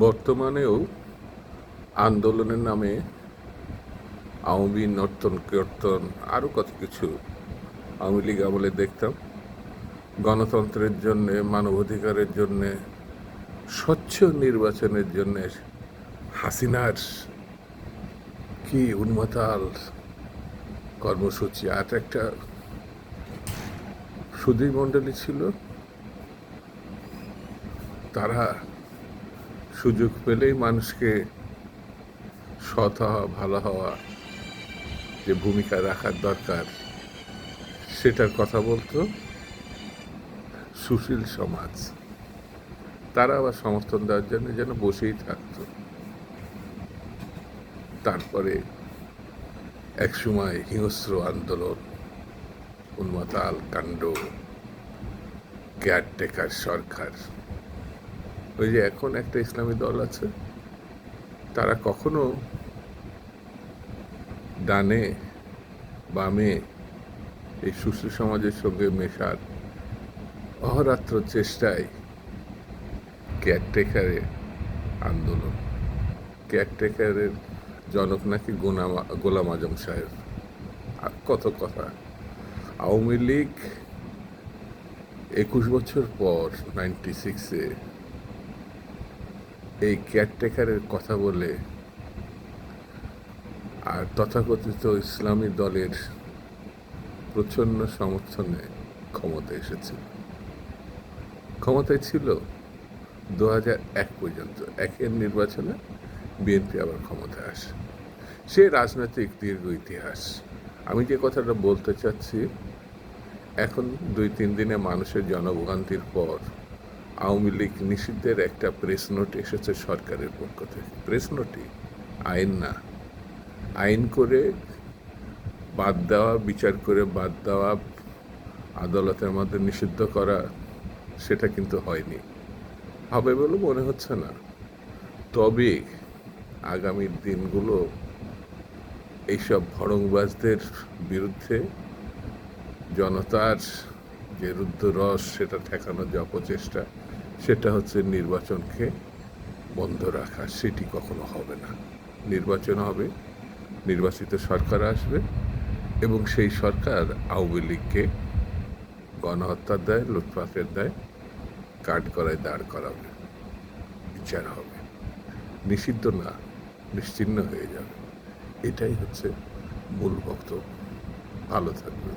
বর্তমানেও আন্দোলনের নামে আওয়ামী নর্তন কীর্তন আরও কত কিছু আওয়ামী লীগ আমলে দেখতাম। গণতন্ত্রের জন্যে, মানবাধিকারের জন্যে, স্বচ্ছ নির্বাচনের জন্যে হাসিনার কি উন্মাতাল কর্মসূচি। আর একটা সুধী মণ্ডলী ছিল, তারা সুযোগ পেলেই মানুষকে সৎ হওয়া, ভালো হওয়া, যে ভূমিকা রাখার দরকার সেটার কথা বলতো। সুশীল সমাজ তারা আবার সমর্থন দেওয়ার জন্য যেন বসেই থাকতো। তারপরে একসময় হিংস্র আন্দোলন, উন্মাতাল কাণ্ড, কেয়ারটেকার সরকার। ওই যে এখন একটা ইসলামী দল আছে, তারা কখনো ডানে বামে এই সুশীল সমাজের সঙ্গে মেশার অহরাত্র চেষ্টায় কেয়ারটেকারের আন্দোলন। কেয়ারটেকারের জনক নাকি গোলাম আজম সাহেব। আর কত কথা। আওয়ামী লীগ 21 বছর পর 96-এ এই কেয়ারটেকারের কথা বলে আর তথাকথিত ইসলামী দলের প্রচণ্ড সমর্থনে ক্ষমতায় এসেছিল। ক্ষমতায় ছিল 2001 পর্যন্ত। একের নির্বাচনে বিএনপি আবার ক্ষমতায় আসে। সে রাজনৈতিক দীর্ঘ ইতিহাস। আমি যে কথাটা বলতে চাচ্ছি, এখন 2-3 দিনে মানুষের জনভোগান্তির পর আওয়ামী লীগ নিষিদ্ধের একটা প্রেস নোট এসেছে সরকারের পক্ষ থেকে। প্রেস নোটই, আইন না। আইন করে বাদ দেওয়া, বিচার করে বাদ দেওয়া, আদালতের মধ্যে নিষিদ্ধ করা, সেটা কিন্তু হয়নি, হবে বলে মনে হচ্ছে না। তবে আগামী দিনগুলো এইসব ভড়ংবাজদের বিরুদ্ধে জনতার যে রুদ্ধরস, সেটা ঠেকানোর যে অপচেষ্টা, সেটা হচ্ছে নির্বাচনকে বন্ধ রাখা। সেটি কখনো হবে না। নির্বাচন হবে, নির্বাচিত সরকার আসবে এবং সেই সরকার আওয়ামী লীগকে গণহত্যার দায়, লুটপাটের দায় কাঠগড়ায় দাঁড় করাবে, বিচার হবে, নিষিদ্ধ না, নিশ্চিহ্ন হয়ে যাবে। এটাই হচ্ছে মূল বক্তব্য। ভালো থাকবে।